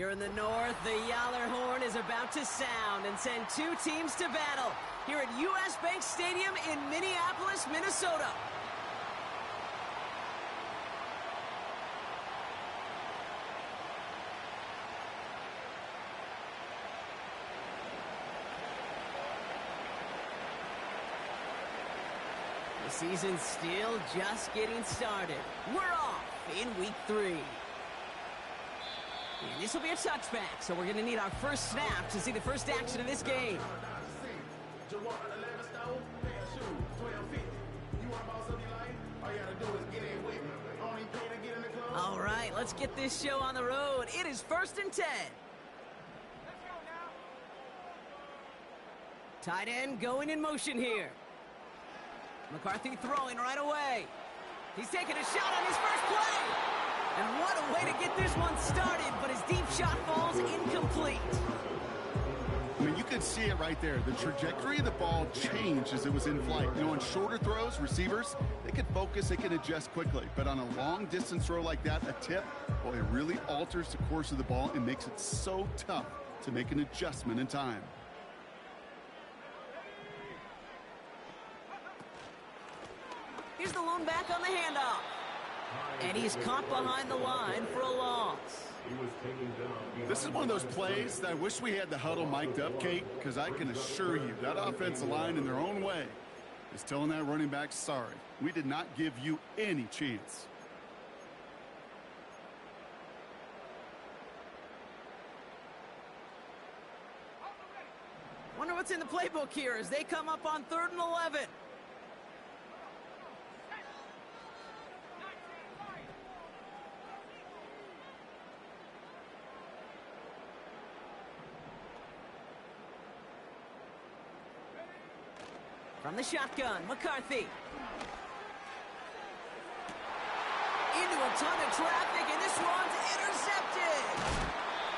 Here in the north, the Yaller horn is about to sound and send two teams to battle here at U.S. Bank Stadium in Minneapolis, Minnesota. The season's still just getting started. We're off in week 3. And this will be a touchback, so we're going to need our first snap to see the first action of this game. All right, let's get this show on the road. It is 1st and 10. Tight end going in motion here. McCarthy throwing right away. He's taking a shot on his first play. And what a way to get this one started, but his deep shot falls incomplete. I mean, you could see it right there. The trajectory of the ball changed as it was in flight. You know, on shorter throws, receivers, they can focus, they can adjust quickly. But on a long-distance throw like that, a tip, well, it really alters the course of the ball and makes it so tough to make an adjustment in time. Here's the lone back on the handoff. And he's caught behind the line for a loss. This is one of those plays that I wish we had the huddle mic'd up, Kate, because I can assure you that offensive line in their own way is telling that running back, sorry, we did not give you any chance. Wonder what's in the playbook here as they come up on 3rd and 11. From the shotgun, McCarthy. Into a ton of traffic, and this one's intercepted.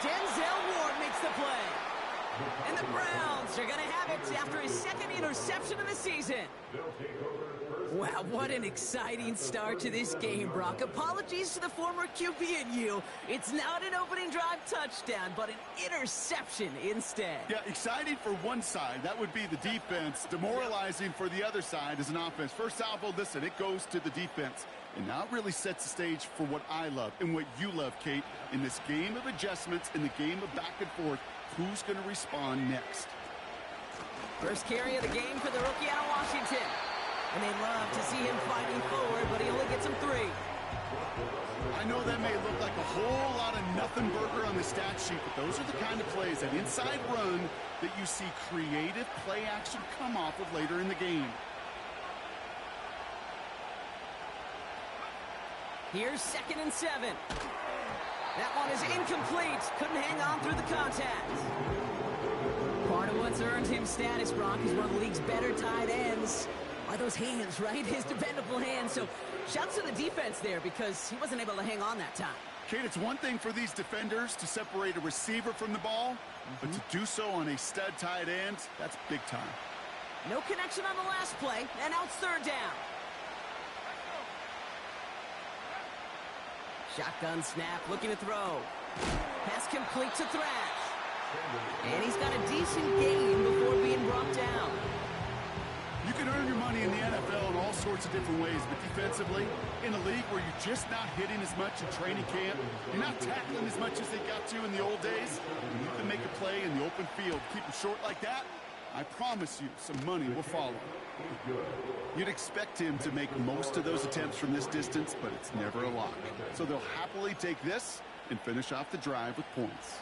Denzel Ward makes the play. And the Browns are going to have it after his 2nd interception of the season. Wow, what an exciting start to this game, Brock. Apologies to the former QB and you. It's not an opening drive touchdown, but an interception instead. Yeah, exciting for one side. That would be the defense. Demoralizing for the other side as an offense. First salvo, listen, it goes to the defense. And now it really sets the stage for what I love and what you love, Kate. In this game of adjustments, in the game of back and forth, who's going to respond next? First carry of the game for the rookie out of Washington. And they love to see him fighting forward, but he only gets him 3. I know that may look like a whole lot of nothing burger on the stat sheet, but those are the kind of plays, that inside run, that you see creative play action come off of later in the game. Here's 2nd and 7. That one is incomplete. Couldn't hang on through the contact. Part of what's earned him status, Brock, is one of the league's better tight ends. Are those hands, right? His dependable hands. So shouts to the defense there because he wasn't able to hang on that time. Kate, it's one thing for these defenders to separate a receiver from the ball, but to do so on a stud tight end, that's big time. No connection on the last play, and now it's 3rd down. Shotgun snap, looking to throw. Pass complete to Thrash. And he's got a decent gain before being brought down. You can earn your money in the NFL in all sorts of different ways, but defensively, in a league where you're just not hitting as much in training camp, you're not tackling as much as they got to in the old days, and you can make a play in the open field. Keep it short like that, I promise you some money will follow. You'd expect him to make most of those attempts from this distance, but it's never a lock. So they'll happily take this and finish off the drive with points.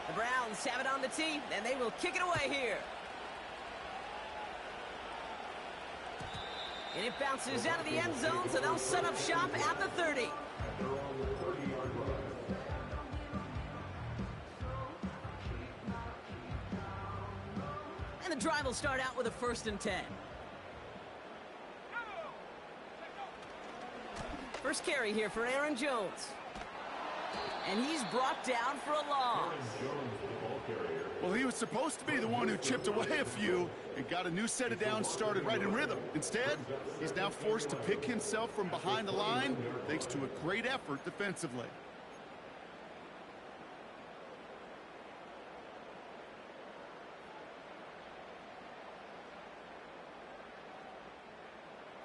The Browns have it on the tee, and they will kick it away here. And it bounces out of the end zone, so they'll set up shop at the 30. And the drive will start out with a 1st and 10. First carry here for Aaron Jones. And he's brought down for a loss. Well, Well, he was supposed to be the one who chipped away a few and got a new set of downs started right in rhythm. Instead, he's now forced to pick himself from behind the line thanks to a great effort defensively.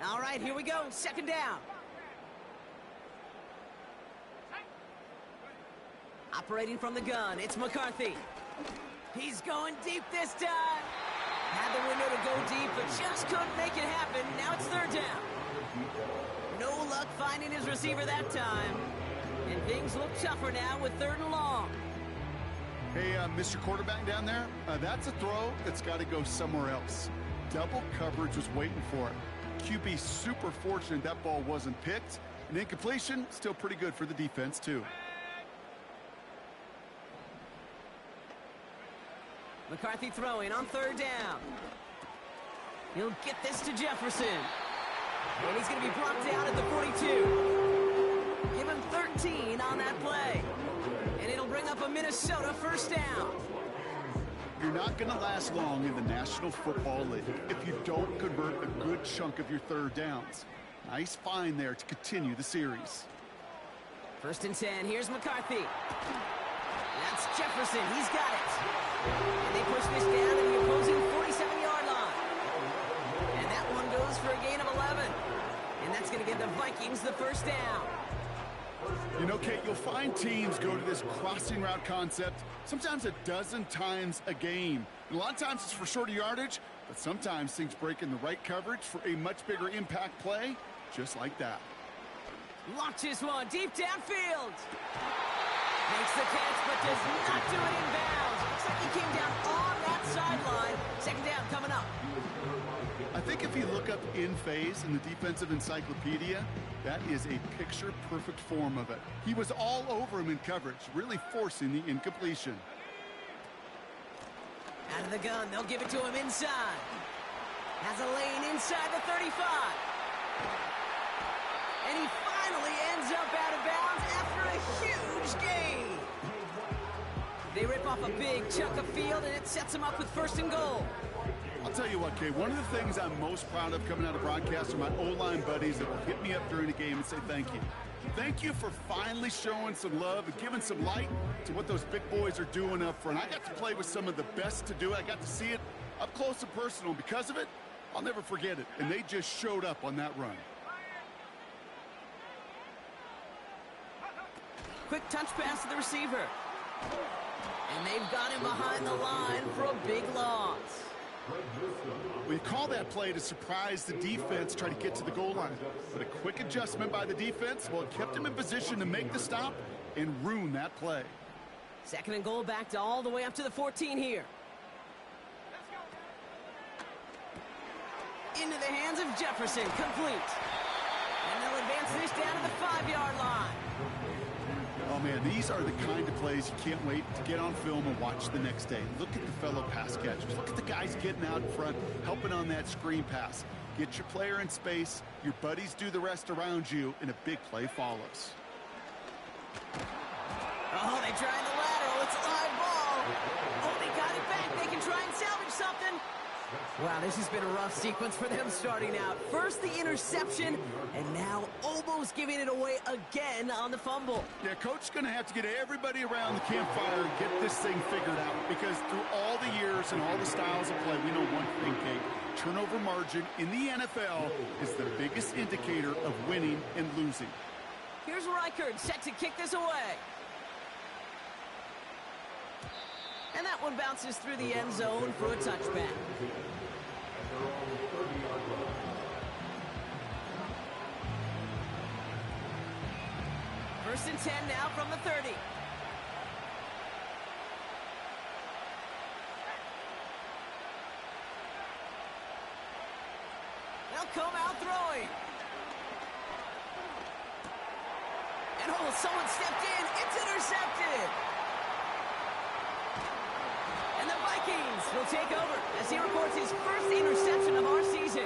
All right, here we go. Second down. Operating from the gun, it's McCarthy. He's going deep this time. Had the window to go deep, but just couldn't make it happen. Now it's third down. No luck finding his receiver that time. And things look tougher now with third and long. Hey, Mr. Quarterback down there, that's a throw that's got to go somewhere else. Double coverage was waiting for it. QB super fortunate that ball wasn't picked. And incompletion, still pretty good for the defense, too. McCarthy throwing on third down. He'll get this to Jefferson. And he's going to be brought down at the 42. Give him 13 on that play. And it'll bring up a Minnesota first down. You're not going to last long in the National Football League if you don't convert a good chunk of your third downs. Nice find there to continue the series. First and 10. Here's McCarthy. That's Jefferson. He's got it. And they push this down to the opposing 47-yard line. And that one goes for a gain of 11. And that's going to give the Vikings the first down. You know, Kate, you'll find teams go to this crossing route concept sometimes a dozen times a game. And a lot of times it's for shorter yardage, but sometimes things break in the right coverage for a much bigger impact play, just like that. Launches one deep downfield. Makes the catch, but does not do it in bounds. Looks like he came down on that sideline. Second down coming up. I think if you look up in phase in the defensive encyclopedia, that is a picture-perfect form of it. He was all over him in coverage, really forcing the incompletion. Out of the gun, they'll give it to him inside. Has a lane inside the 35. And he finally ends up out of bounds after a huge gain. They rip off a big chunk of field, and it sets him up with first and goal. I'll tell you what, Kay, one of the things I'm most proud of coming out of broadcast are my O-line buddies that will hit me up during the game and say thank you. Thank you for finally showing some love and giving some light to what those big boys are doing up front. I got to play with some of the best to do it. I got to see it up close and personal. Because of it, I'll never forget it. And they just showed up on that run. Quick touch pass to the receiver. And they've got him behind the line for a big loss. We call that play to surprise the defense, try to get to the goal line. But a quick adjustment by the defense, well, it kept him in position to make the stop and ruin that play. Second and goal back to all the way up to the 14 here. Into the hands of Jefferson, complete. And they'll advance this down to the 5-yard line. Oh, man, these are the kind of plays you can't wait to get on film and watch the next day. Look at the fellow pass catchers. Look at the guys getting out in front, helping on that screen pass. Get your player in space, your buddies do the rest around you, and a big play follows. Oh, they tried the lateral. It's a live ball. Oh, they got it back. They can try and salvage something. Wow, this has been a rough sequence for them starting out. First the interception, and now almost giving it away again on the fumble. Yeah, Coach's going to have to get everybody around the campfire and get this thing figured out, because through all the years and all the styles of play, we know one thing, Kate. Turnover margin in the NFL is the biggest indicator of winning and losing. Here's Reichard set to kick this away. And that one bounces through the end zone for a touchback. First and 10 now from the 30. They'll come out throwing. And oh, someone stepped in. It's intercepted. And the Vikings will take over as he records his first interception of our season.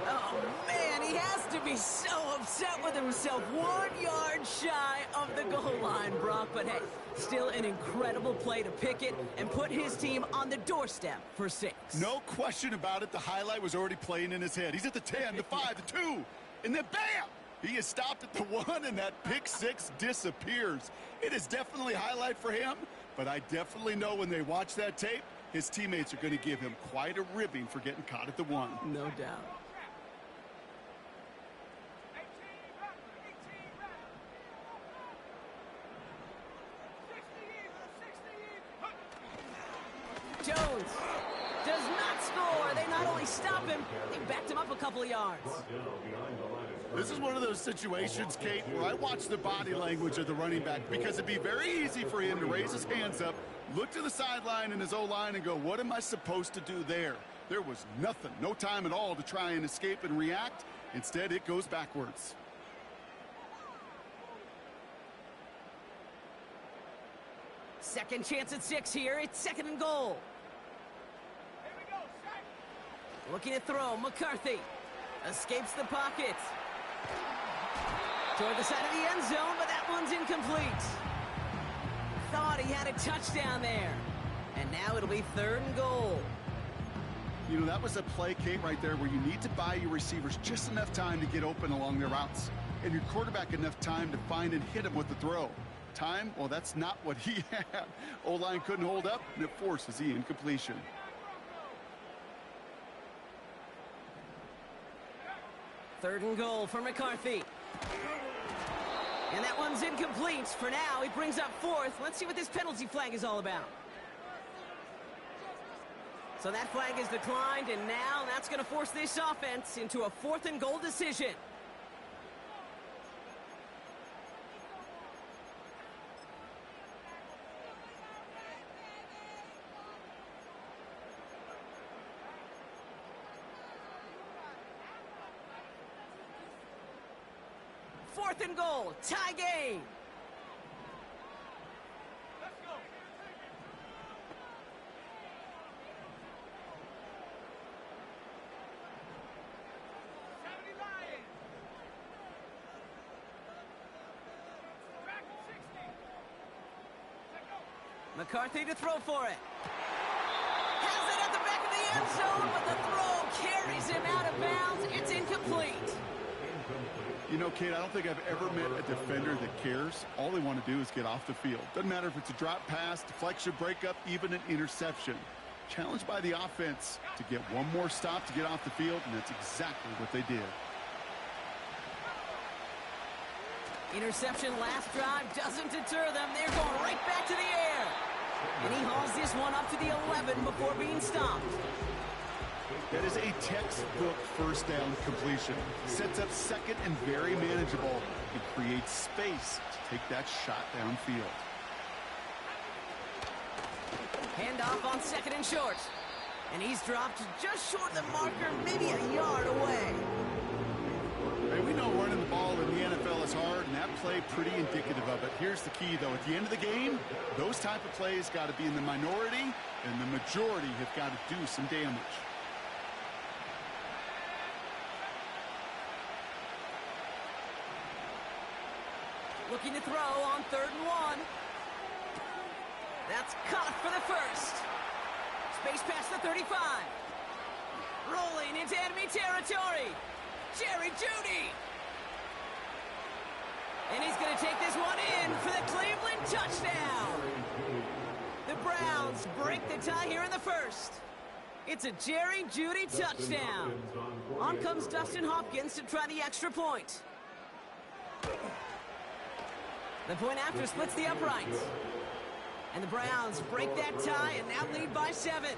Oh, man, he has to be so upset with himself. 1 yard shy of the goal line, Brock, but hey, still an incredible play to pick it and put his team on the doorstep for 6. No question about it. The highlight was already playing in his head. He's at the 10, the 5, the 2, and then bam! He is stopped at the 1, and that pick 6 disappears. It is definitely a highlight for him, but I definitely know when they watch that tape, his teammates are going to give him quite a ribbing for getting caught at the 1. No doubt. Jones does not score. They not only stop him, they backed him up a couple of yards. This is one of those situations, Kate, where I watch the body language of the running back because it'd be very easy for him to raise his hands up, look to the sideline in his O-line and go, what am I supposed to do there? There was nothing, no time at all to try and escape and react. Instead, it goes backwards. Second chance at 6 here. It's 2nd and goal. Looking to throw. McCarthy escapes the pocket. Toward the side of the end zone, but that one's incomplete. Thought he had a touchdown there. And now it'll be 3rd and goal. You know, that was a play, Kate, right there where you need to buy your receivers just enough time to get open along their routes. And your quarterback enough time to find and hit him with the throw. Time, well, that's not what he had. O-line couldn't hold up, and it forces the incompletion. Third and goal for McCarthy. And that one's incomplete. For now, he brings up 4th. Let's see what this penalty flag is all about. So that flag is declined, and now that's going to force this offense into a 4th and goal decision. Fourth and goal, tie game. Let's go. McCarthy to throw for it. Has it at the back of the end zone, but the throw carries him out of bounds. It's incomplete. You know, Kate, I don't think I've ever met a defender that cares. All they want to do is get off the field. Doesn't matter if it's a drop pass, deflection, breakup, even an interception. Challenged by the offense to get one more stop to get off the field, and that's exactly what they did. Interception last drive doesn't deter them. They're going right back to the air. And he hauls this one up to the 11 before being stopped. That is a textbook first down completion. Sets up second and very manageable. It creates space to take that shot downfield. Handoff on 2nd and short. And he's dropped just short of the marker, maybe a yard away. Hey, we know running the ball in the NFL is hard, and that play pretty indicative of it. Here's the key, though. At the end of the game, those type of plays got to be in the minority, and the majority have got to do some damage. Looking to throw on 3rd and 1. That's caught for the first. Space past the 35. Rolling into enemy territory. Jerry Jeudy. And he's going to take this one in for the Cleveland touchdown. The Browns break the tie here in the first. It's a Jerry Jeudy touchdown. On comes Dustin Hopkins to try the extra point. The point after splits the uprights. And the Browns break that tie and now lead by 7.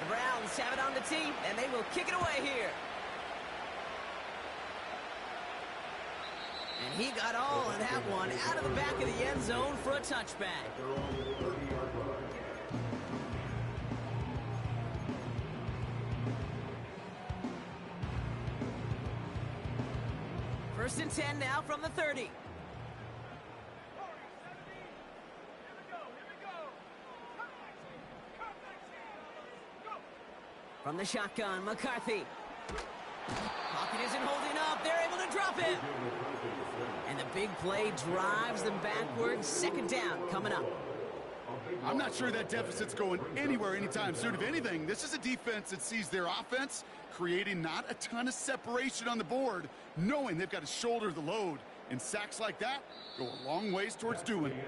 The Browns have it on the tee, and they will kick it away here. And he got all of that one out of the back of the end zone for a touchback. First and 10 now from the 30. From the shotgun, McCarthy. Off pocket isn't holding up. They're able to drop it. And the big play drives them backwards. Second down coming up. I'm not sure that deficit's going anywhere anytime soon. If anything, this is a defense that sees their offense creating not a ton of separation on the board, knowing they've got to shoulder the load. And sacks like that go a long ways towards doing it.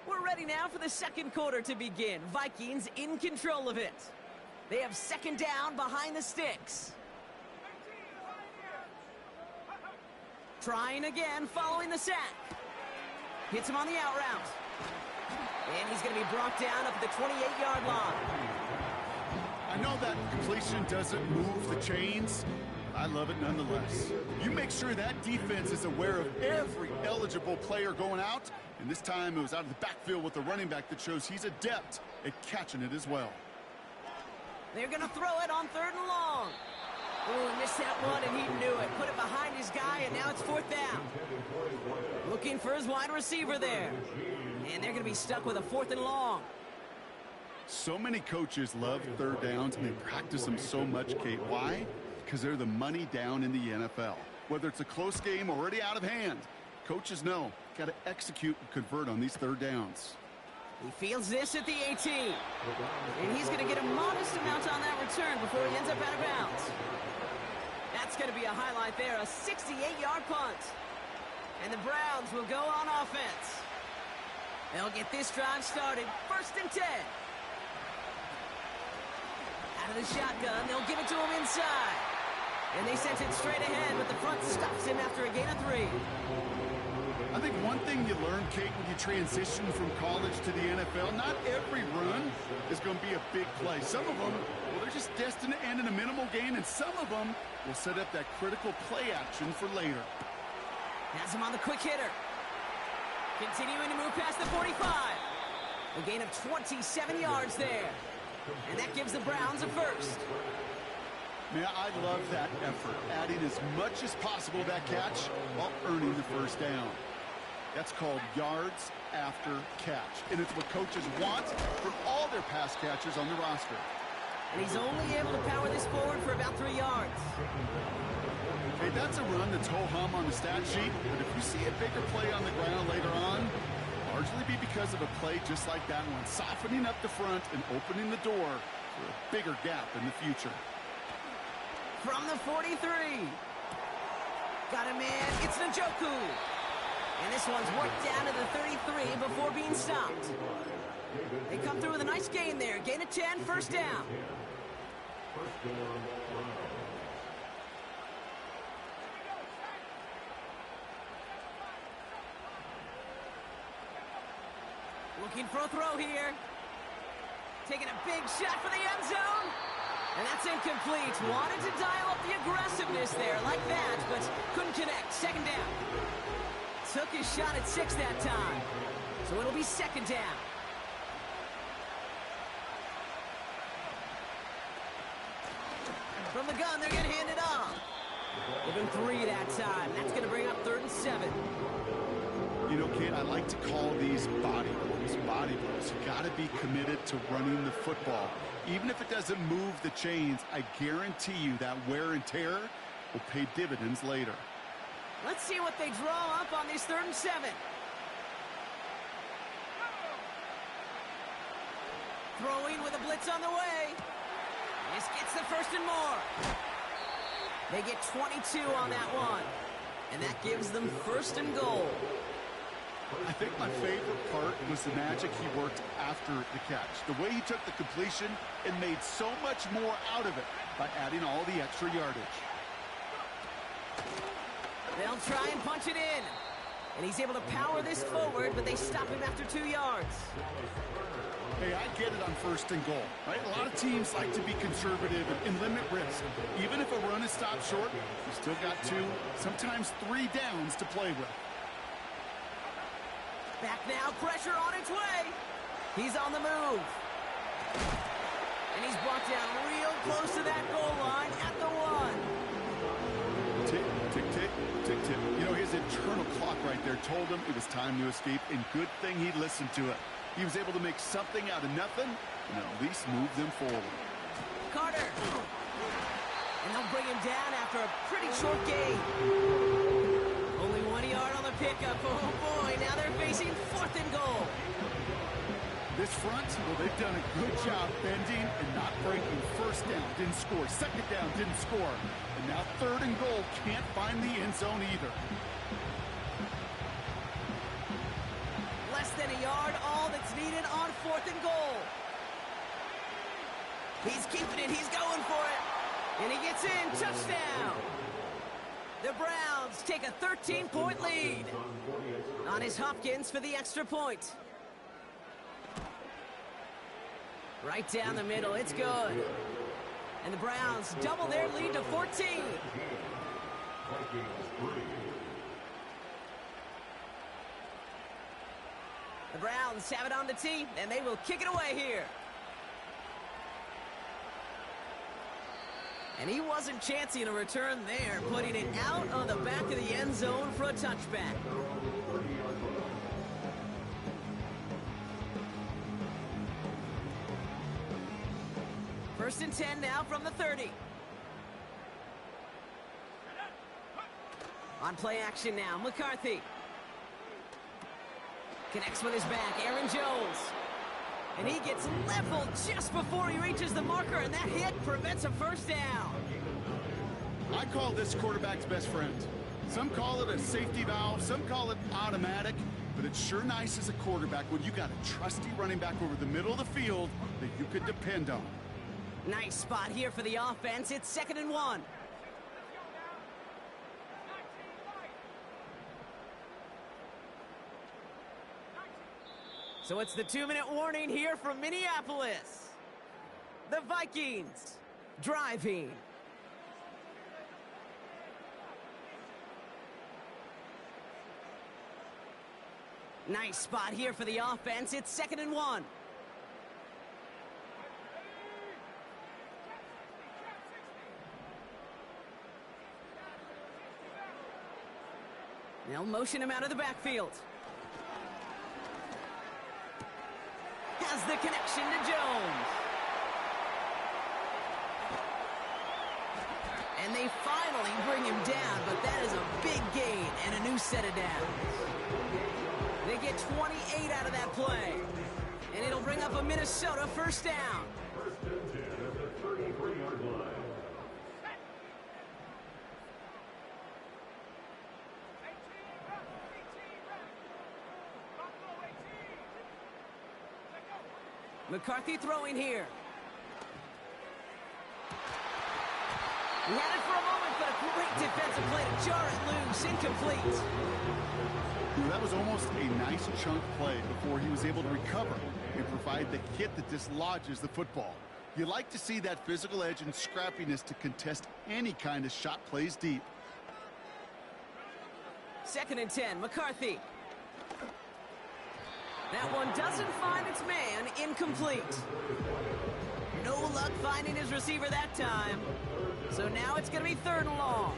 We're ready now for the second quarter to begin. Vikings in control of it. They have second down behind the sticks. Trying again following the sack. Hits him on the out route. And he's going to be brought down up at the 28-yard line. I know that completion doesn't move the chains. I love it nonetheless. You make sure that defense is aware of every eligible player going out. And this time it was out of the backfield with a running back that shows he's adept at catching it as well. They're going to throw it on 3rd and long. Oh, he missed that one, and he knew it. Put it behind his guy, and now it's 4th down. Looking for his wide receiver there. And they're going to be stuck with a 4th and long. So many coaches love 3rd downs, and they practice them so much, Kate. Why? Because they're the money down in the NFL. Whether it's a close game already out of hand, coaches know, got to execute and convert on these 3rd downs. He fields this at the 18. And he's going to get a modest amount on that return before he ends up out of bounds. That's going to be a highlight there, a 68-yard punt. And the Browns will go on offense. They'll get this drive started. 1st and 10. Out of the shotgun, they'll give it to him inside. And they sent it straight ahead, but the front stops him after a gain of 3. I think one thing you learn, Kate, when you transition from college to the NFL, not every run is going to be a big play. Some of them, well, they're just destined to end in a minimal gain, and some of them will set up that critical play action for later. Has him on the quick hitter. Continuing to move past the 45. A gain of 27 yards there. And that gives the Browns a 1st. Man, I love that effort, adding as much as possible to that catch while earning the 1st down. That's called yards after catch, and it's what coaches want from all their pass catchers on the roster. And he's only able to power this forward for about 3 yards. Hey, that's a run that's ho-hum on the stat sheet, but if you see a bigger play on the ground later on, largely be because of a play just like that one, softening up the front and opening the door for a bigger gap in the future. From the 43. Got him in. It's Njoku. And this one's worked down to the 33 before being stopped. They come through with a nice gain there. Gain of 10, 1st down. Looking for a throw here. Taking a big shot for the end zone. And that's incomplete. Wanted to dial up the aggressiveness there like that, but couldn't connect. 2nd down. Took his shot at 6 that time. So it'll be 2nd down. From the gun, they're going to hand it off. Give him 3 that time. That's going to bring up 3rd and 7. You know, Kate, I like to call these body blows. Body blows. You got to be committed to running the football. Even if it doesn't move the chains, I guarantee you that wear and tear will pay dividends later. Let's see what they draw up on this 3rd and 7. Throwing with a blitz on the way. This gets the 1st and more. They get 22 on that one. And that gives them 1st and goal. I think my favorite part was the magic he worked after the catch. The way he took the completion and made so much more out of it by adding all the extra yardage. They'll try and punch it in. And he's able to power this forward, but they stop him after 2 yards. Hey, I get it on 1st and goal, right? A lot of teams like to be conservative and limit risk. Even if a run is stopped short, you still got 2, sometimes 3 downs to play with. Back now, pressure on its way. He's on the move. And he's brought down real close to that goal line at the 1. Tick, tick, tick, tick, tick. You know, his internal clock right there told him it was time to escape, and good thing he listened to it. He was able to make something out of nothing and at least move them forward. Carter. And they'll bring him down after a pretty short gain. Only 1 yard on the pickup. Oh, boy. Now they're facing 4th and goal. This front, well, they've done a good job bending and not breaking. First down, didn't score. Second down, didn't score. And now 3rd and goal, can't find the end zone either. Less than a yard, all that's needed on 4th and goal. He's keeping it. He's going for it. And he gets in. Touchdown. The Browns take a 13-point lead. On his Hopkins for the extra point. Right down the middle. It's good. And the Browns double their lead to 14. The Browns have it on the tee, and they will kick it away here. And he wasn't chancing a return there, putting it out on the back of the end zone for a touchback. First and 10 now from the 30. On play action now, McCarthy. Connects with his back, Aaron Jones. And he gets leveled just before he reaches the marker, and that hit prevents a first down. I call this quarterback's best friend. Some call it a safety valve, some call it automatic, but it's sure nice as a quarterback when you got a trusty running back over the middle of the field that you could depend on. Nice spot here for the offense. It's 2nd and 1. So it's the 2-minute warning here from Minneapolis. The Vikings driving. Nice spot here for the offense. It's 2nd and 1. They'll motion him out of the backfield. Has the connection to Jones. And they finally bring him down, but that is a big gain and a new set of downs. They get 28 out of that play. And it'll bring up a Minnesota first down. McCarthy throwing here. He had it for a moment, but a great defensive play to jar it loose. Incomplete. That was almost a nice chunk play before he was able to recover and provide the hit that dislodges the football. You like to see that physical edge and scrappiness to contest any kind of shot plays deep. 2nd and 10, McCarthy. That one doesn't find its man. Incomplete. No luck finding his receiver that time. So now it's going to be 3rd and long.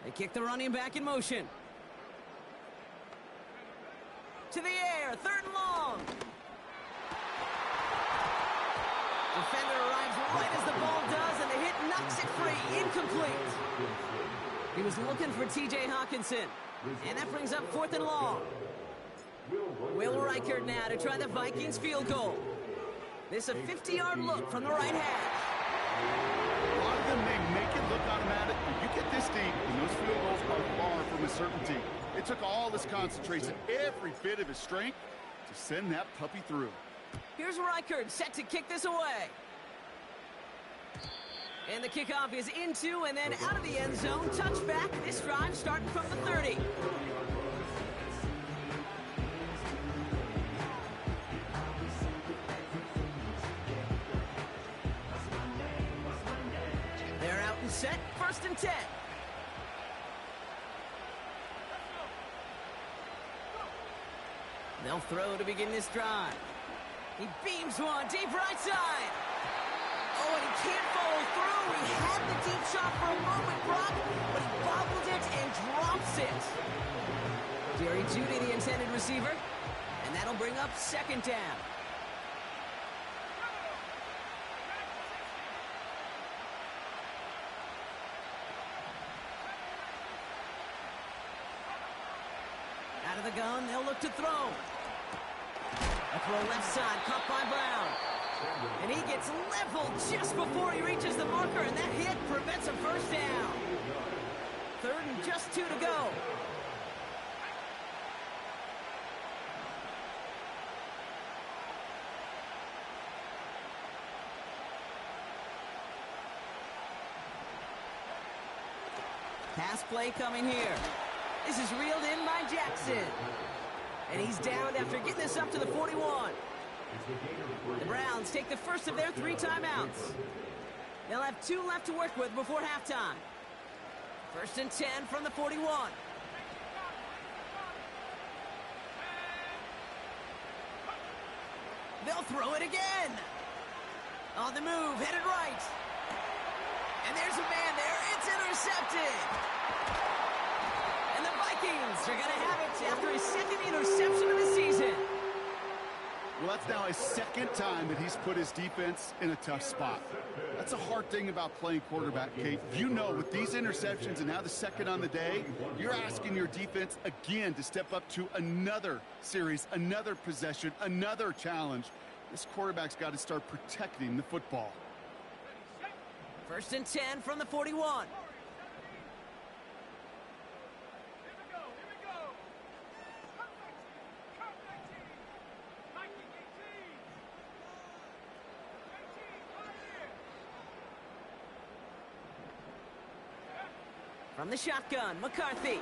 They kick the running back in motion. To the air, 3rd and long. Defender arrives right as the ball does, and the hit knocks it free. Incomplete. He was looking for T.J. Hawkinson, and that brings up 4th and long. Will Reichert now to try the Vikings field goal. This is a 50-yard look from the right half. A lot of them may make it look automatic, but you get this deep, and those field goals are far from a certainty. It took all his concentration, every bit of his strength, to send that puppy through. Here's Reichert set to kick this away. And the kickoff is into and then out of the end zone. Touchback. This drive starting from the 30. They're out and set. 1st and 10. They'll throw to begin this drive. He beams one deep right side. Oh, and he can't follow through. He had the deep shot for a moment, Brock, but he bobbled it and drops it. Jerry Jeudy, the intended receiver, and that'll bring up second down. Out of the gun, they'll look to throw. A throw left side, caught by Brown. And he gets leveled just before he reaches the marker, and that hit prevents a first down. Third and just 2 to go. Pass play coming here. This is reeled in by Jackson. And he's down after getting this up to the 41. The Browns take the first of their 3 timeouts. They'll have 2 left to work with before halftime. First and 10 from the 41. They'll throw it again. On the move, headed right. And there's a man there. It's intercepted. And the Vikings are going to have it after his second interception of the season. Well, that's now his second time that he's put his defense in a tough spot. That's a hard thing about playing quarterback, Kate. You know, with these interceptions and now the second on the day, you're asking your defense again to step up to another series, another possession, another challenge. This quarterback's got to start protecting the football. First and 10 from the 41. From the shotgun, McCarthy.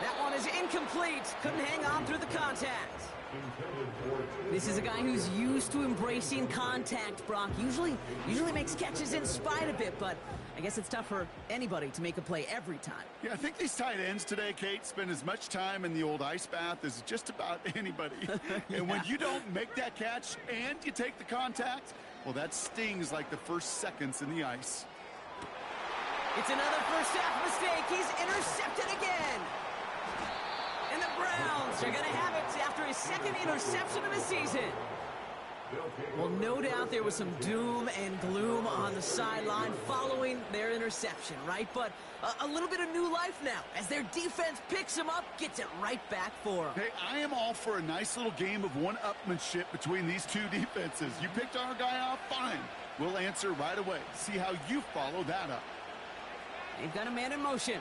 That one is incomplete. Couldn't hang on through the contact. This is a guy who's used to embracing contact, Brock. Usually makes catches in spite of it, but I guess it's tough for anybody to make a play every time. Yeah, I think these tight ends today, Kate, spend as much time in the old ice bath as just about anybody. Yeah. And when you don't make that catch and you take the contact, well, that stings like the first seconds in the ice. It's another first half mistake. He's intercepted again. And the Browns are going to have it after his second interception of the season. Well, no doubt there was some doom and gloom on the sideline following their interception, right? But a little bit of new life now as their defense picks him up, gets it right back for him. Hey, I am all for a nice little game of one-upmanship between these two defenses. You picked our guy off, fine. We'll answer right away. See how you follow that up. They've got a man in motion.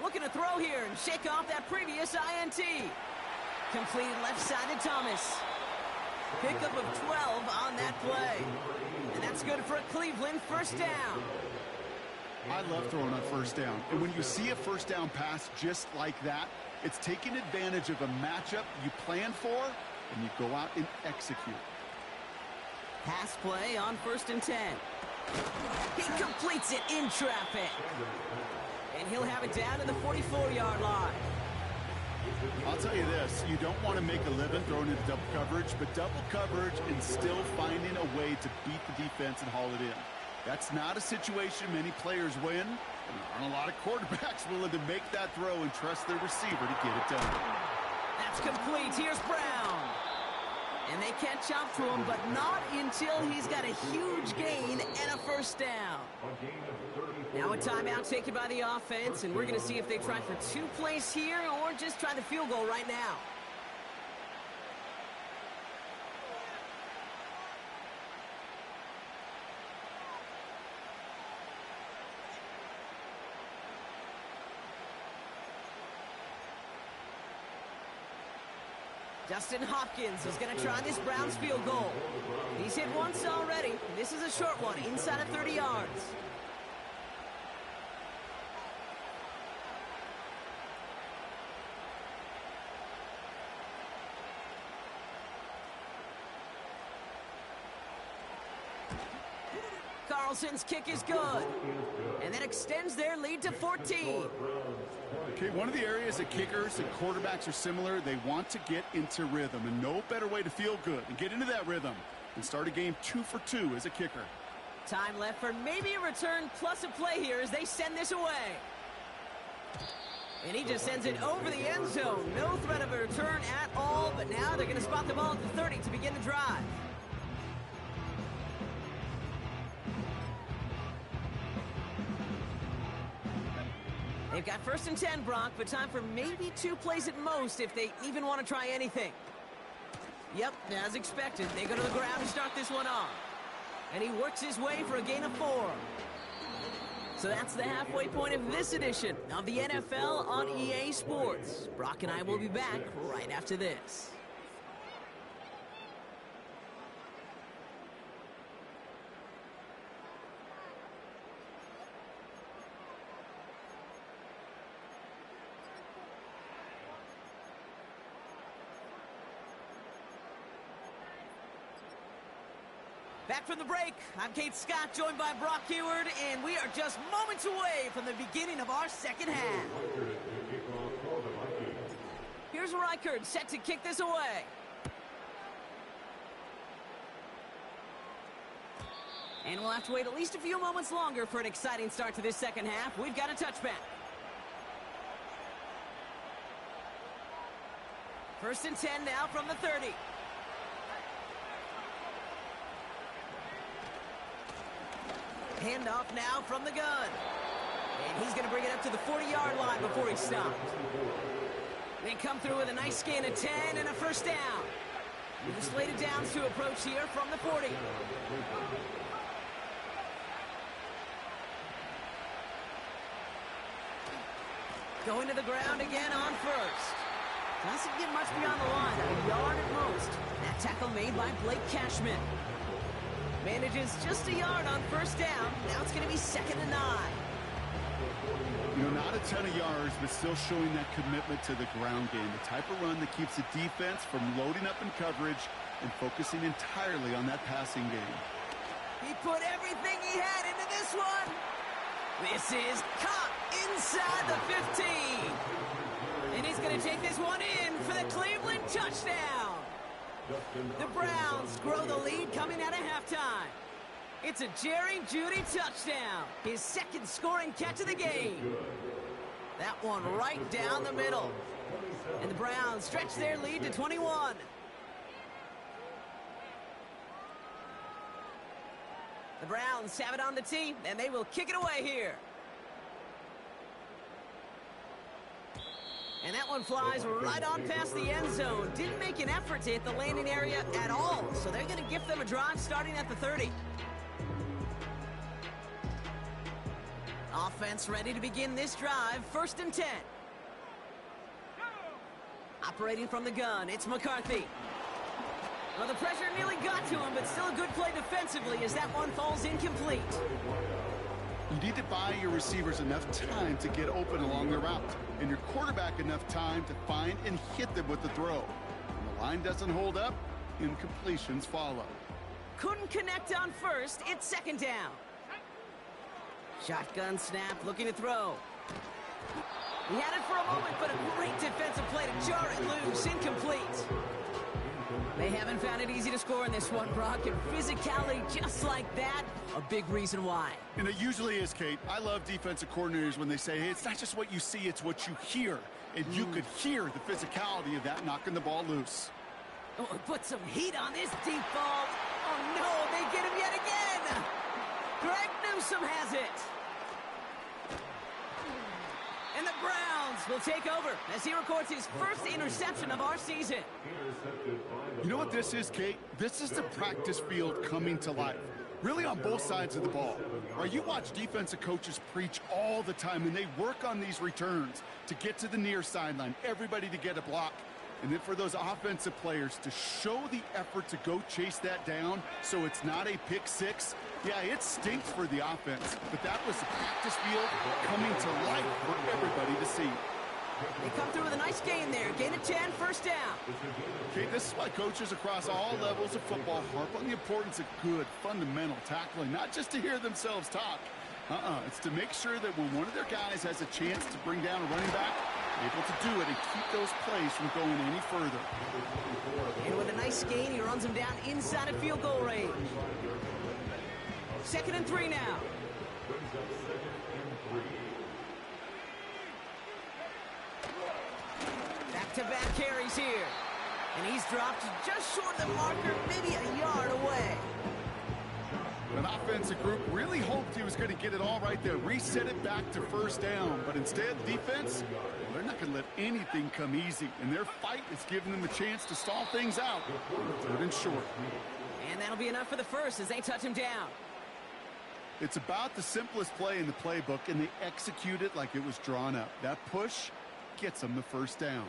Looking to throw here and shake off that previous INT. Completed left side to Thomas. Pickup of 12 on that play. And that's good for a Cleveland first down. I love throwing on first down. And when you see a first down pass just like that, it's taking advantage of a matchup you plan for, and you go out and execute. Pass play on first and 10. He completes it in traffic. And he'll have it down to the 44-yard line. I'll tell you this, you don't want to make a living throwing into double coverage, but double coverage and still finding a way to beat the defense and haul it in. That's not a situation many players win, and there aren't a lot of quarterbacks willing to make that throw and trust their receiver to get it done. That's complete. Here's Brown. And they catch up to him, but not until he's got a huge gain and a first down. Now a timeout taken by the offense, and we're going to see if they try for 2 plays here or just try the field goal right now. Justin Hopkins is going to try this Browns field goal. He's hit once already. This is a short one, inside of 30 yards. Carlson's kick is good. And that extends their lead to 14. Okay, one of the areas that kickers and quarterbacks are similar, they want to get into rhythm. And no better way to feel good and get into that rhythm than start a game 2 for 2 as a kicker. Time left for maybe a return plus a play here as they send this away. And he just sends it over the end zone. No threat of a return at all, but now they're going to spot the ball at the 30 to begin the drive. They've got 1st and 10, Brock, but time for maybe 2 plays at most if they even want to try anything. Yep, as expected, they go to the ground to start this one off. And he works his way for a gain of 4. So that's the halfway point of this edition of the NFL on EA Sports. Brock and I will be back right after this. Back from the break, I'm Kate Scott, joined by Brock Heward, and we are just moments away from the beginning of our second half. Here's Reichard, set to kick this away. And we'll have to wait at least a few moments longer for an exciting start to this second half. We've got a touchback. 1st and 10 now from the 30. Handoff now from the gun. And he's going to bring it up to the 40-yard line before he stopped. They come through with a nice gain of 10 and a 1st down. New slated downs to approach here from the 40. Going to the ground again on 1st. Doesn't get much beyond the line, a yard at most. That tackle made by Blake Cashman. Manages just a yard on 1st down. Now it's going to be 2nd and 9. You know, not a ton of yards, but still showing that commitment to the ground game. The type of run that keeps the defense from loading up in coverage and focusing entirely on that passing game. He put everything he had into this one. This is caught inside the 15. And he's going to take this one in for the Cleveland touchdown. The Browns grow the lead coming out of halftime. It's a Jerry Jeudy touchdown, his 2nd scoring catch of the game. That one right down the middle. And the Browns stretch their lead to 21. The Browns have it on the tee, and they will kick it away here. And that one flies right on past the end zone. Didn't make an effort to hit the landing area at all. So they're going to gift them a drive starting at the 30. Offense ready to begin this drive. 1st and 10. Operating from the gun, it's McCarthy. Well, the pressure nearly got to him, but still a good play defensively as that one falls incomplete. You need to buy your receivers enough time to get open along the route, and your quarterback enough time to find and hit them with the throw. When the line doesn't hold up, incompletions follow. Couldn't connect on 1st, it's 2nd down. Shotgun snap, looking to throw. He had it for a moment, but a great defensive play to jar it loose, incomplete. They haven't found it easy to score in this one, Brock, and physicality just like that, a big reason why. And it usually is, Kate. I love defensive coordinators when they say, hey, it's not just what you see, it's what you hear. And you could hear the physicality of that knocking the ball loose. Oh, put some heat on this deep ball. Oh, no, they get him yet again. Greg Newsome has it. And the Browns will take over as he records his 1st interception of our season. You know what this is, Kate? This is the practice field coming to life. Really on both sides of the ball. Right, you watch defensive coaches preach all the time, and they work on these returns to get to the near sideline, everybody to get a block. And then for those offensive players to show the effort to go chase that down so it's not a pick six. Yeah, it stinks for the offense, but that was the practice field coming to life for everybody to see. They come through with a nice gain there. Gain of 10, first down. Okay, this is why coaches across all levels of football harp on the importance of good, fundamental tackling, not just to hear themselves talk. It's to make sure that when one of their guys has a chance to bring down a running back, they're able to do it and keep those plays from going any further. And with a nice gain, he runs him down inside of field goal range. 2nd and 3 now. Back-to-back carries here. And he's dropped just short of the marker, maybe a yard away. An offensive group really hoped he was going to get it all right there, reset it back to first down. But instead, defense, well, they're not going to let anything come easy. And their fight is giving them a chance to stall things out. 3rd and short. And that'll be enough for the first as they touch him down. It's about the simplest play in the playbook, and they execute it like it was drawn up. That push gets them the first down.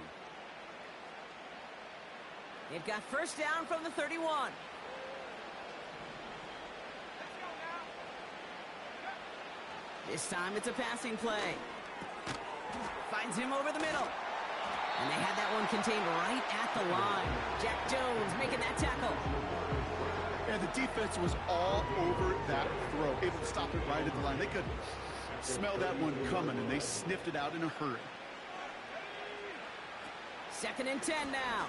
They've got first down from the 31. This time it's a passing play. Finds him over the middle. And they had that one contained right at the line. Jack Jones making that tackle. And the defense was all over that throw, able to stop it right at the line. They could smell that one coming, and they sniffed it out in a hurry. 2nd and 10 now.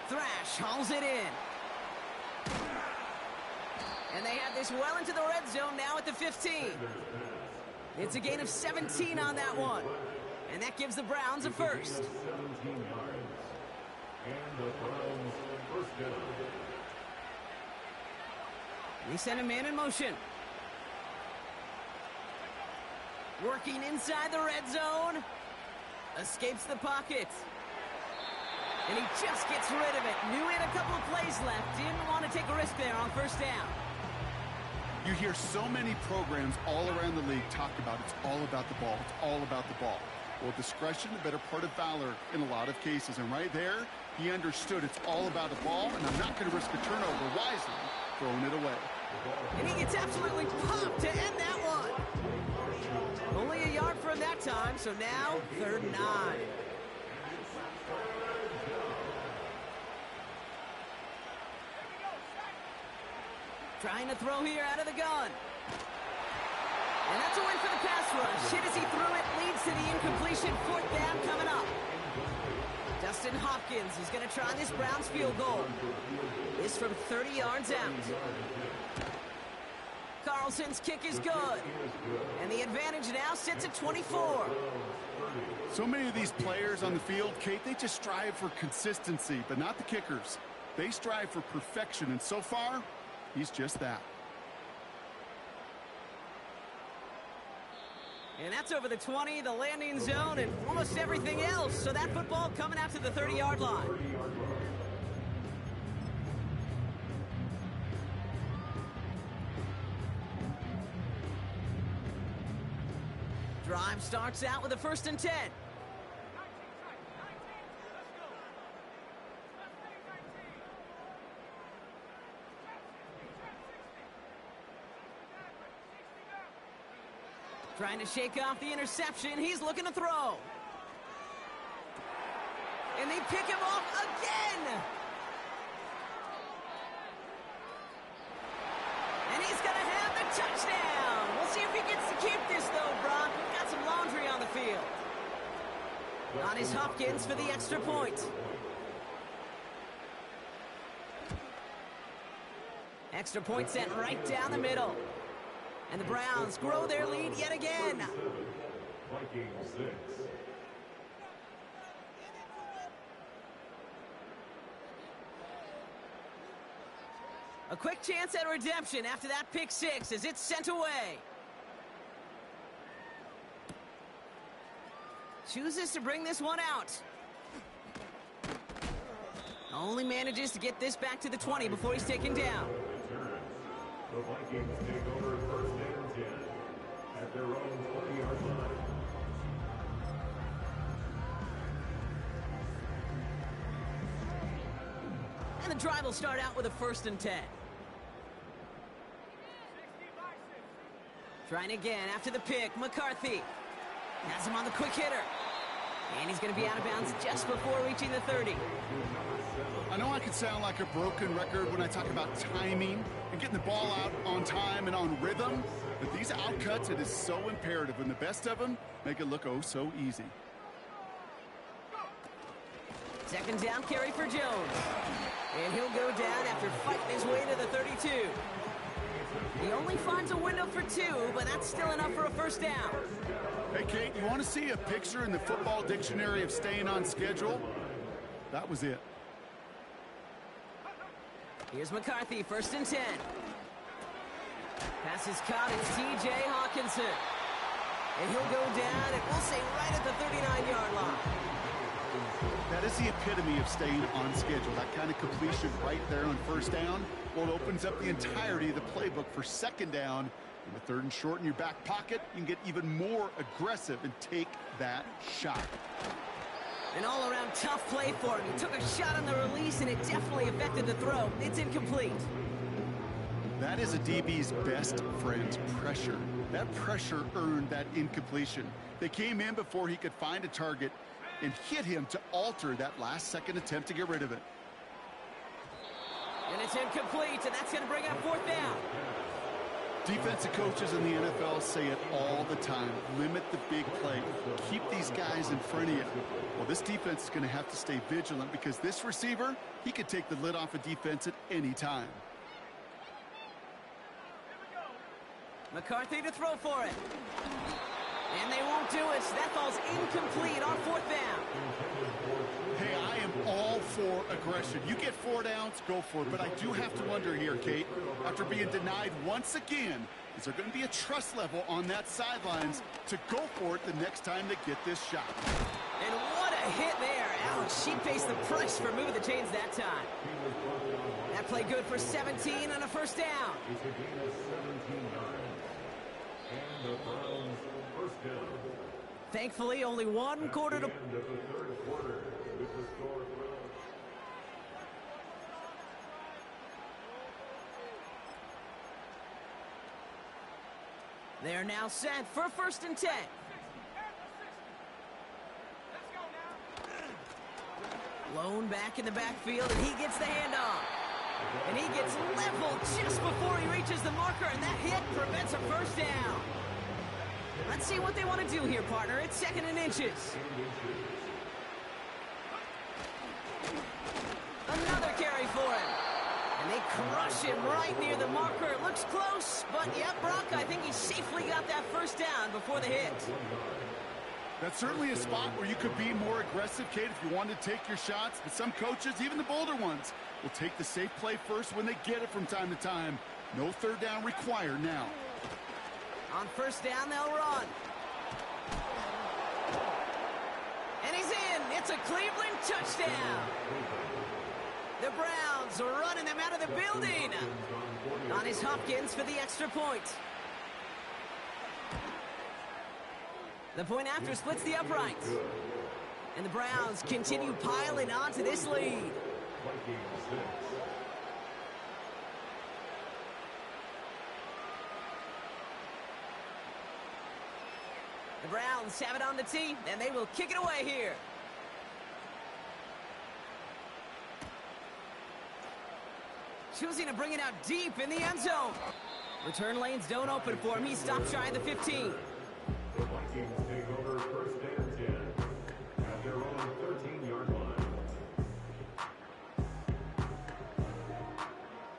Thrash hauls it in. And they have this well into the red zone now at the 15. It's a gain of 17 on that one. And that gives the Browns a first. They send a man in motion. Working inside the red zone. Escapes the pocket. And he just gets rid of it. Knew he had a couple of plays left. Didn't want to take a risk there on first down. You hear so many programs all around the league talk about it's all about the ball. It's all about the ball. Well, discretion, the better part of valor in a lot of cases. And right there, he understood it's all about the ball, and I'm not going to risk a turnover wisely, throwing it away. And he gets absolutely popped to end that one. Only a yard for him that time, so now 3rd and 9. Trying to throw here out of the gun. And that's a win for the pass rush. Hit as he threw it, leads to the incompletion. 4th down coming up. Dustin Hopkins is going to try this Browns field goal. This from 30 yards out. Carlson's kick is good. And the advantage now sits at 24. So many of these players on the field, Kate, they just strive for consistency, but not the kickers. They strive for perfection, and so far, he's just that. And that's over the 20, the landing zone, and almost everything else. So that football coming out to the 30-yard line. Drive starts out with a 1st and 10. Trying to shake off the interception. He's looking to throw. And they pick him off again. And he's going to have the touchdown. We'll see if he gets to keep this, though, Brock. We've got some laundry on the field. On is Hopkins for the extra point. Extra point sent right down the middle. And the Browns grow their lead yet again. Vikings 6. A quick chance at redemption after that pick six as it's sent away. Chooses to bring this one out. Only manages to get this back to the 20 before he's taken down. The Vikings take over 1st and 10 at their own 20-yard line. And the drive will start out with a 1st and 10. Trying again after the pick, McCarthy. Has him on the quick hitter. And he's going to be out of bounds just before reaching the 30. I know I can sound like a broken record when I talk about timing and getting the ball out on time and on rhythm, but these outcuts, it is so imperative, and the best of them make it look oh so easy. Second down carry for Jones. And he'll go down after fighting his way to the 32. He only finds a window for 2, but that's still enough for a first down. Hey, Kate, you want to see a picture in the football dictionary of staying on schedule? That was it. Here's McCarthy, 1st and 10. Pass is caught, it's T.J. Hawkinson. And he'll go down, and we'll say right at the 39-yard line. That is the epitome of staying on schedule. That kind of completion right there on first down. Well, it opens up the entirety of the playbook for second down. In the 3rd and short in your back pocket, you can get even more aggressive and take that shot. An all-around tough play for him. He took a shot on the release, and it definitely affected the throw. It's incomplete. That is a DB's best friend, pressure. That pressure earned that incompletion. They came in before he could find a target and hit him to alter that last-second attempt to get rid of it. And it's incomplete, and that's going to bring up 4th down. Defensive coaches in the NFL say it all the time. Limit the big play. Keep these guys in front of you. Well, this defense is going to have to stay vigilant because this receiver, he could take the lid off a defense at any time. McCarthy to throw for it. And they won't do it. That ball's incomplete on 4th down. Hey, I am all for aggression. You get 4 downs, go for it. But I do have to wonder here, Kate, after being denied once again, is there going to be a trust level on that sidelines to go for it the next time they get this shot? And what a hit there. Ouch, she pays the price for moving the chains that time. That play good for 17 and a first down. Thankfully, only 1 quarter to... They are now set for 1st and 10. Lone back in the backfield, and he gets the handoff. And he gets leveled just before he reaches the marker, and that hit prevents a first down. Let's see what they want to do here, partner. It's 2nd and inches. Another carry for him. And they crush him right near the marker. It looks close, but yeah, Brock, I think he safely got that first down before the hit. That's certainly a spot where you could be more aggressive, Kate, if you wanted to take your shots. But some coaches, even the bolder ones, will take the safe play first when they get it from time to time. No 3rd down required now. On 1st down, they'll run. And he's in. It's a Cleveland touchdown. The Browns are running them out of the building. On his Hopkins for the extra point. The point after splits the uprights. And the Browns continue piling onto this lead. The Browns have it on the tee, and they will kick it away here. Choosing to bring it out deep in the end zone. Return lanes don't open for him. He stops shy of the 15. The Vikings take over 1st and 10 at their own 13-yard line.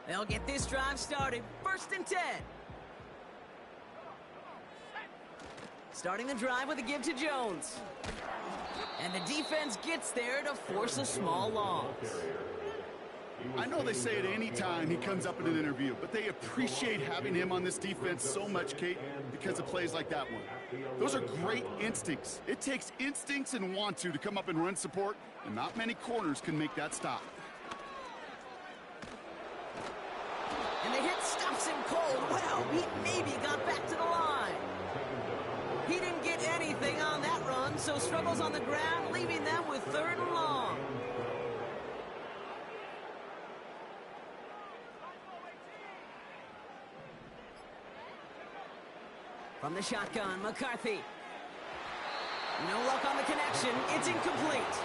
They'll get this drive started. 1st and 10. Starting the drive with a give to Jones. And the defense gets there to force a small loss. I know they say it any time he comes up in an interview, but they appreciate having him on this defense so much, Kate, because of plays like that one. Those are great instincts. It takes instincts and want to come up and run support, and not many corners can make that stop. And the hit stops him cold. Wow, he maybe got back to the line. He didn't get anything on that run, so struggles on the ground, leaving them with 3rd and long. From the shotgun, McCarthy. No luck on the connection. It's incomplete.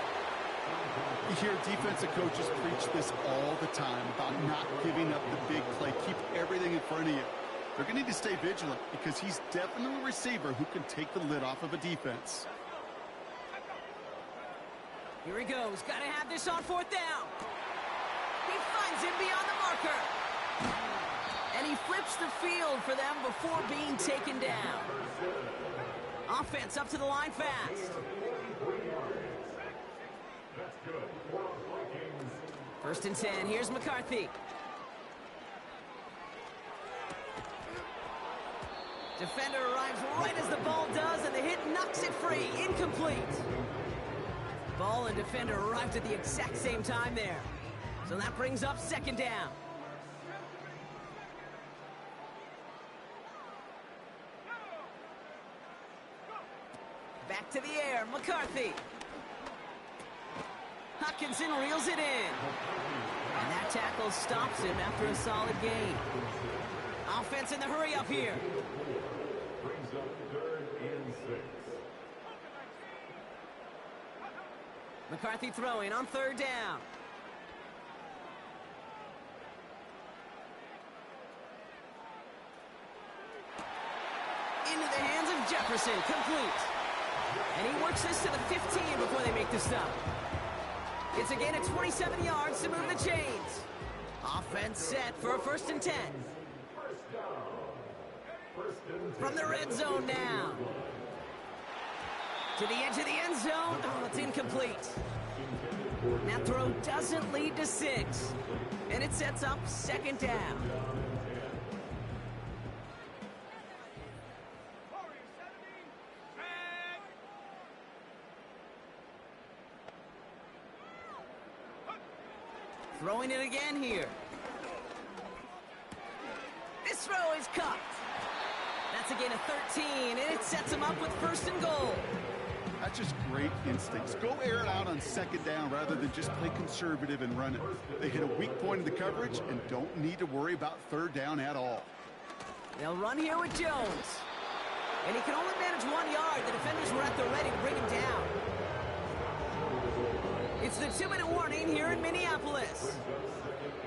You hear defensive coaches preach this all the time about not giving up the big play. Keep everything in front of you. They're going to need to stay vigilant because he's definitely a receiver who can take the lid off of a defense. Here he goes. Got to have this on fourth down. He finds him beyond the marker. And he flips the field for them before being taken down. Offense up to the line fast. First and 10. Here's McCarthy. Defender arrives right as the ball does, and the hit knocks it free. Incomplete. Ball and defender arrived at the exact same time there. So that brings up second down. Back to the air, McCarthy. Hutchinson reels it in. And that tackle stops him after a solid gain. Offense in the hurry up here. Brings up 3rd and 6. McCarthy throwing on 3rd down. Into the hands of Jefferson, complete. And he works this to the 15 before they make the stop. It's a gain of 27 yards to move the chains. Offense set for a 1st and 10. From the red zone now. To the edge of the end zone. Oh, it's incomplete. That throw doesn't lead to 6. And it sets up 2nd down. Throwing it again here. This throw is caught. That's a gain of 13, and it sets him up with 1st and goal. That's just great instincts. Go air it out on 2nd down rather than just play conservative and run it. They hit a weak point in the coverage and don't need to worry about 3rd down at all. They'll run here with Jones. And he can only manage 1 yard. The defenders were at the ready to bring him down. It's the 2-minute warning here in Minneapolis.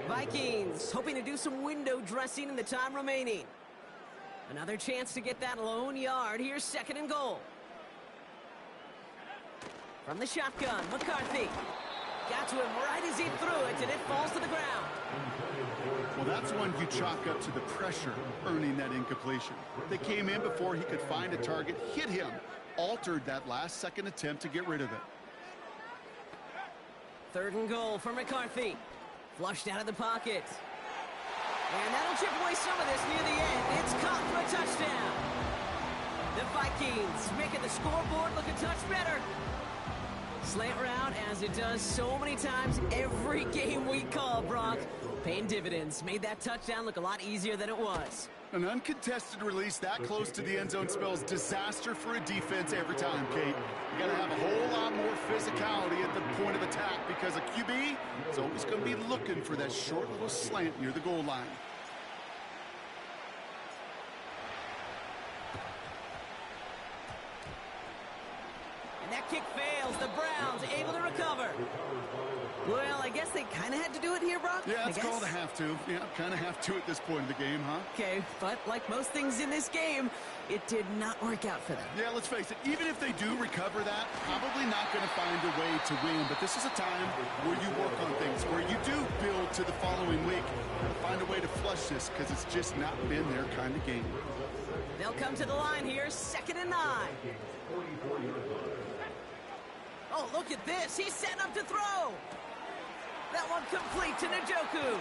Vikings hoping to do some window dressing in the time remaining. Another chance to get that lone yard. Here's 2nd and goal. From the shotgun, McCarthy. Got to him right as he threw it, and it falls to the ground. Well, that's one you chalk up to the pressure earning that incompletion. They came in before he could find a target, hit him, altered that last-second attempt to get rid of it. 3rd and goal for McCarthy. Flushed out of the pocket. And that'll chip away some of this near the end. It's caught for a touchdown. The Vikings making the scoreboard look a touch better. Slant route, as it does so many times every game we call, Brock. Paying dividends. Made that touchdown look a lot easier than it was. An uncontested release that close to the end zone spells disaster for a defense every time, Kate. You got to have a whole lot more physicality at the point of attack because a QB is always going to be looking for that short little slant near the goal line. And that kick fails. The Browns able to recover. Well, I guess they kind of had to do it here, Brock. Yeah, it's called a have to. Yeah, kind of have to at this point in the game, huh? Okay, but like most things in this game, it did not work out for them. Yeah, let's face it, even if they do recover that, probably not going to find a way to win. But this is a time where you work on things, where you do build to the following week. Find a way to flush this because it's just not been their kind of game. They'll come to the line here, 2nd and 9. Oh, look at this. He's setting up to throw. That one complete to Njoku.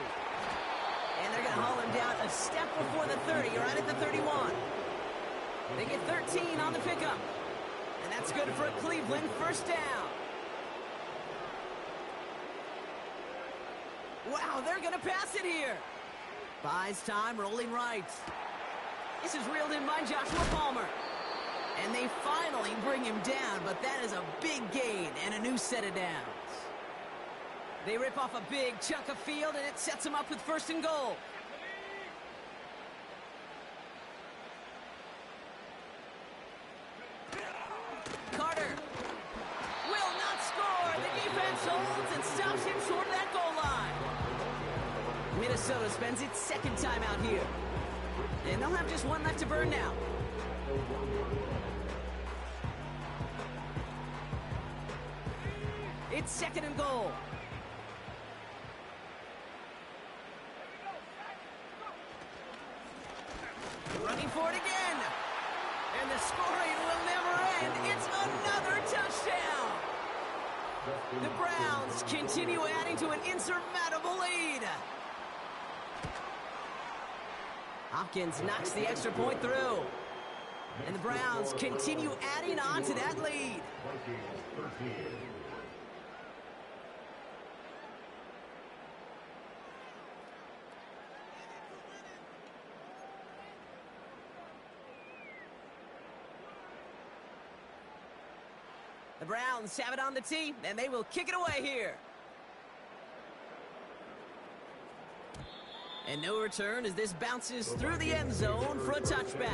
And they're going to haul him down a step before the 30, right at the 31. They get 13 on the pickup. And that's good for a Cleveland 1st down. Wow, they're going to pass it here. Buys time, rolling right. This is reeled in by Joshua Palmer. And they finally bring him down, but that is a big gain and a new set of downs. They rip off a big chunk of field, and it sets them up with 1st and goal. Carter Minnesota spends its second time out here. And they'll have just one left to burn now. It's second and goal. Running for it again. And the scoring will never end. It's another touchdown. The Browns continue adding to an insurmountable lead. Hopkins knocks the extra point through. And the Browns continue adding on to that lead. The Browns have it on the tee, and they will kick it away here. And no return as this bounces through the end zone for a touchback.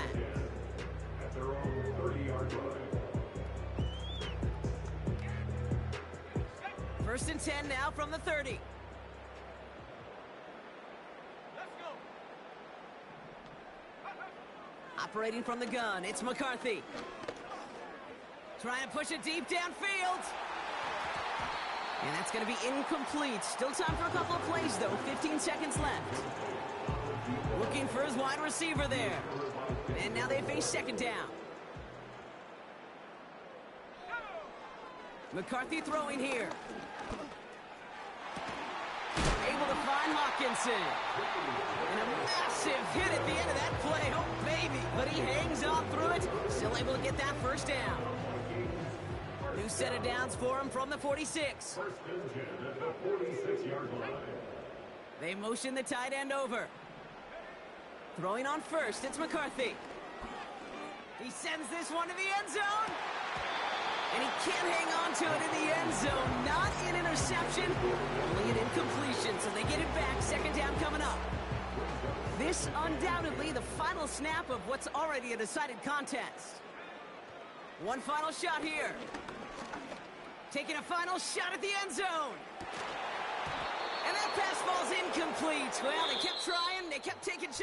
At their own 30-yard line. First and 10 now from the 30. Operating from the gun, it's McCarthy. Trying to push it deep downfield. And that's going to be incomplete. Still time for a couple of plays, though. 15 seconds left. Looking for his wide receiver there. And now they face second down. McCarthy throwing here. Able to find Hawkinson. And a massive hit at the end of that play. Oh, baby. But he hangs on through it. Still able to get that first down. New set of downs for him from the 46. First and 10 at the 46-yard line. They motion the tight end over. Throwing on first, it's McCarthy. He sends this one to the end zone. And he can't hang on to it in the end zone. Not an interception, only an incompletion. So they get it back. Second down coming up. This undoubtedly the final snap of what's already a decided contest. One final shot here. Taking a final shot at the end zone. And that pass falls incomplete. Well, they kept trying. They kept taking shots.